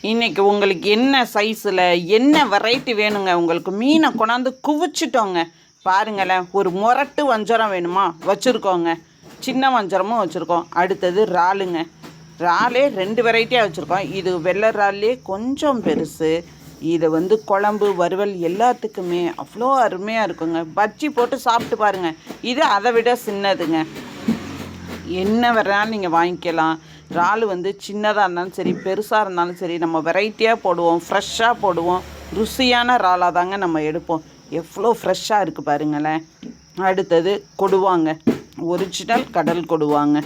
இன்றைக்கி உங்களுக்கு என்ன சைஸில் என்ன வெரைட்டி வேணுங்க, உங்களுக்கு மீனை கொண்டாந்து குவிச்சிட்டோங்க. பாருங்களேன், ஒரு முரட்டு வஞ்சரம் வேணுமா வச்சுருக்கோங்க, சின்ன வஞ்சரமும் வச்சுருக்கோம். அடுத்தது இறாலுங்க, இறாலே 2 வெரைட்டியாக வச்சுருக்கோம். இது வெள்ளை இறாலே கொஞ்சம் பெருசு. இதை குழம்பு வறுவல் எல்லாத்துக்குமே அவ்வளோ அருமையாக இருக்குங்க. பஜ்ஜி போட்டு சாப்பிட்டு பாருங்கள். இது அதை விட சின்னதுங்க. என்ன வேணாலும் நீங்கள் வாங்கிக்கலாம். இறால் சின்னதாக இருந்தாலும் சரி பெருசாக இருந்தாலும் சரி நம்ம வெரைட்டியாக போடுவோம், ஃப்ரெஷ்ஷாக போடுவோம். ருசியான இறாலாக தாங்க நம்ம எடுப்போம். எவ்வளோ ஃப்ரெஷ்ஷாக இருக்குது பாருங்களேன். அடுத்தது கொடுவாங்க, ஒரிஜினல் கடல் கொடுவாங்க.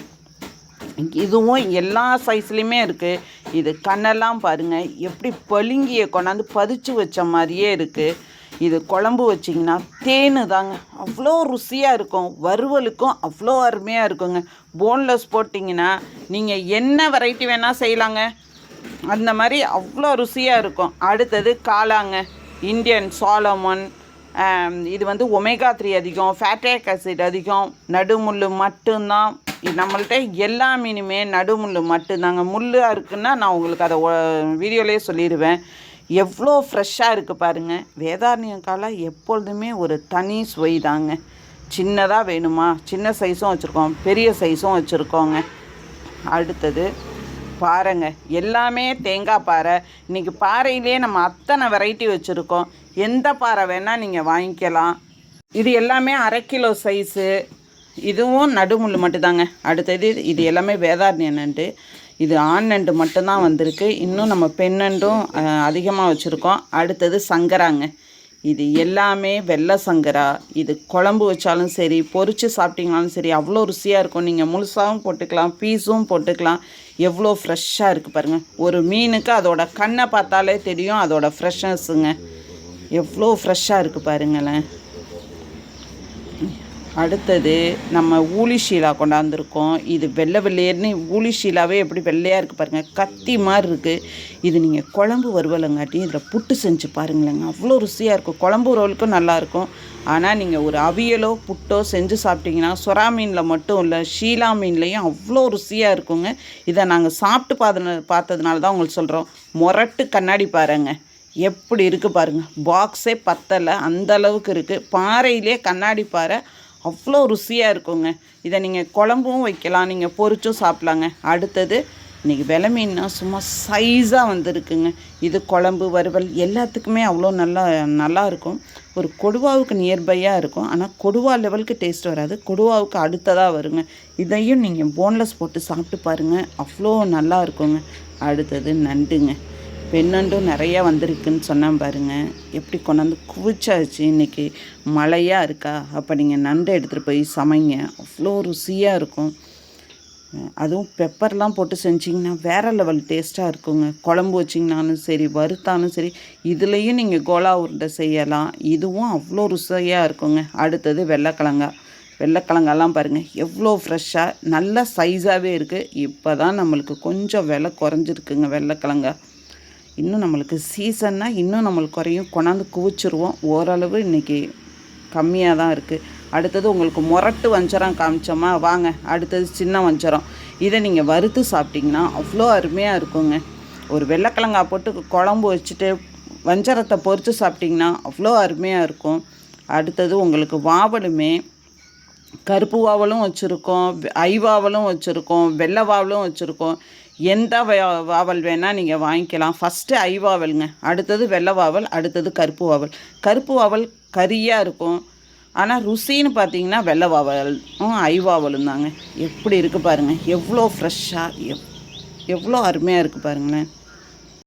இதுவும் எல்லா சைஸ்லேயுமே இருக்குது. இது கண்ணெல்லாம் பாருங்கள் எப்படி பளிங்கியை கொண்டாந்து பதிச்சு வச்ச மாதிரியே இருக்குது. இது குழம்பு வச்சிங்கன்னா தேனு தாங்க, அவ்வளோ ருசியாக இருக்கும். வறுவலுக்கும் அவ்வளோ அருமையாக இருக்குங்க. போன்லெஸ் போட்டிங்கன்னா நீங்கள் என்ன வெரைட்டி வேணால் செய்யலாங்க, அந்த மாதிரி அவ்வளோ ருசியாக இருக்கும். அடுத்தது காளாங்க, இந்தியன் சாலமன். இது ஒமேகா 3 அதிகம், ஃபேட்டிக் ஆசிட் அதிகம், நடுமுள் மட்டும்தான். நம்மள்கிட்ட எல்லா மீனுமே நடுமுள் மட்டும்தாங்க. முள்ளாக இருக்குன்னா நான் உங்களுக்கு அதை வீடியோலேயே சொல்லிடுவேன். எவ்வளோ ஃப்ரெஷ்ஷாக இருக்குது பாருங்கள். வேதாரண்யம் காளை எப்பொழுதுமே ஒரு தனி சுவை தாங்க. சின்னதாக வேணுமா சின்ன சைஸும் வச்சுருக்கோம், பெரிய சைஸும் வச்சுருக்கோங்க. அடுத்தது பாறைங்க, எல்லாமே தேங்காய் பாறை. இன்றைக்கி பாறையிலே நம்ம அத்தனை வெரைட்டி வச்சுருக்கோம். எந்த பாறை வேணால் நீங்கள் வாங்கிக்கலாம். இது எல்லாமே 1/2 கிலோ சைஸு. இதுவும் நடுமுள் மட்டும்தாங்க. அடுத்தது இது எல்லாமே வேதாரண்ய நண்டு. இது ஆண் நண்டு மட்டும்தான் வந்திருக்கு. இன்னும் நம்ம பெண் நண்டும் அதிகமாக வச்சுருக்கோம். அடுத்தது சங்கராங்க, இது எல்லாமே வெள்ளை சங்கரா. இது குழம்பு வச்சாலும் சரி பொரித்து சாப்பிட்டிங்கனாலும் சரி அவ்வளோ ருசியாக இருக்கும். நீங்கள் முழுசாகவும் போட்டுக்கலாம், பீஸும் போட்டுக்கலாம். எவ்வளோ ஃப்ரெஷ்ஷாக இருக்குது பாருங்கள். ஒரு மீனுக்கு அதோட கண்ணை பார்த்தாலே தெரியும் அதோட ஃப்ரெஷ்னஸ்ஸுங்க. எவ்வளோ ஃப்ரெஷ்ஷாக இருக்குது பாருங்களேன். அடுத்தது நம்ம ஊளிஷீலா கொண்டாந்துருக்கோம். இது வெள்ளை வெள்ளையர்னு ஊளிஷீலாவே எப்படி வெள்ளையாக இருக்குது பாருங்கள், கத்தி மாதிரி இருக்குது. இது நீங்கள் குழம்பு வறுவலங்காட்டி இதில் புட்டு செஞ்சு பாருங்களேங்க, அவ்வளோ ருசியாக இருக்கும். குழம்பு வறுவலுக்கும் நல்லாயிருக்கும். ஆனால் நீங்கள் ஒரு அவியலோ புட்டோ செஞ்சு சாப்பிட்டிங்கன்னா சுறா மீனில் மட்டும் இல்லை ஷீலா மீன்லேயும் அவ்வளோ ருசியாக இருக்குங்க. இதை நாங்கள் சாப்பிட்டு பார்த்ததுனால தான் உங்களுக்கு சொல்கிறோம். முரட்டு கண்ணாடி பாருங்க எப்படி இருக்குது பாருங்கள். பாக்ஸே பத்தலை அந்தளவுக்கு இருக்குது. பாறையிலே கண்ணாடி பாறை அவ்வளோ ருசியாக இருக்குங்க. இதை நீங்கள் குழம்பும் வைக்கலாம், நீங்கள் பொரிச்சும் சாப்பிட்லாங்க. அடுத்தது இன்றைக்கி வெலை மீன்னா சும்மா சைஸாக வந்திருக்குங்க. இது குழம்பு வறுவல் எல்லாத்துக்குமே அவ்வளோ நல்லா இருக்கும். ஒரு கொடுவாவுக்கு நியர்பையாக இருக்கும். ஆனால் கொடுவா லெவலுக்கு டேஸ்ட் வராது, கொடுவாவுக்கு அடுத்ததாக வருங்க. இதையும் நீங்கள் போன்லெஸ் போட்டு சாப்பிட்டு பாருங்கள், அவ்வளோ நல்லா இருக்குங்க. அடுத்தது நண்டுங்க, பெண்ணண்டும் நிறையா வந்திருக்குன்னு சொன்னால் பாருங்கள், எப்படி கொண்டாந்து குவிச்சாச்சு. இன்றைக்கி மழையாக இருக்கா, அப்போ நீங்கள் நண்டை எடுத்துகிட்டு போய் சமைங்க, அவ்வளோ ருசியாக இருக்கும். அதுவும் பெப்பர்லாம் போட்டு செஞ்சிங்கன்னா வேறு லெவல் டேஸ்ட்டாக இருக்குங்க. குழம்பு வச்சிங்கனாலும் சரி வறுத்தாலும் சரி, இதுலேயும் நீங்கள் கோலா உருண்டை செய்யலாம். இதுவும் அவ்வளோ ருசியாக இருக்குங்க. அடுத்தது வெள்ளைக்கிழங்கெல்லாம் பாருங்கள் எவ்வளோ ஃப்ரெஷ்ஷாக நல்ல சைஸாகவே இருக்குது. இப்போ தான் நம்மளுக்கு கொஞ்சம் விலை குறைஞ்சிருக்குங்க வெள்ளைக்கிழங்கா. இன்னும் நம்மளுக்கு சீசன்னா இன்னும் நம்மளுக்கு குறையும், கொண்டாந்து குவிச்சிருவோம். ஓரளவு இன்றைக்கி கம்மியாக தான் இருக்குது. அடுத்தது உங்களுக்கு முரட்டு வஞ்சரம் காமிச்சோமா, வாங்க அடுத்தது சின்ன வஞ்சரம். இதை நீங்கள் வறுத்து சாப்பிட்டிங்கன்னா அவ்வளோ அருமையாக இருக்குங்க. ஒரு வெள்ளைக்கிழங்கா போட்டு குழம்பு வச்சுட்டு வஞ்சரத்தை பொரித்து சாப்பிட்டிங்கன்னா அவ்வளோ அருமையாக இருக்கும். அடுத்தது உங்களுக்கு வாவலுமே கருப்பு வாவலும் வச்சுருக்கோம், ஐவாவலும் வச்சுருக்கோம், வெள்ளை வாவலும் வச்சுருக்கோம். எந்த வாவல் வேணால் நீங்கள் வாங்கிக்கலாம். ஃபஸ்ட்டு ஐவாவலுங்க, அடுத்தது வெள்ளை வாவல், அடுத்தது கருப்பு வாவல். கருப்பு வாவல் கரியாக இருக்கும், ஆனால் ருசின்னு பார்த்தீங்கன்னா வெள்ளை வாவலும் ஐவாவலும் தாங்க. எப்படி இருக்குது பாருங்கள், எவ்வளோ ஃப்ரெஷ்ஷாக எவ்வளோ அருமையாக இருக்குது பாருங்களேன்.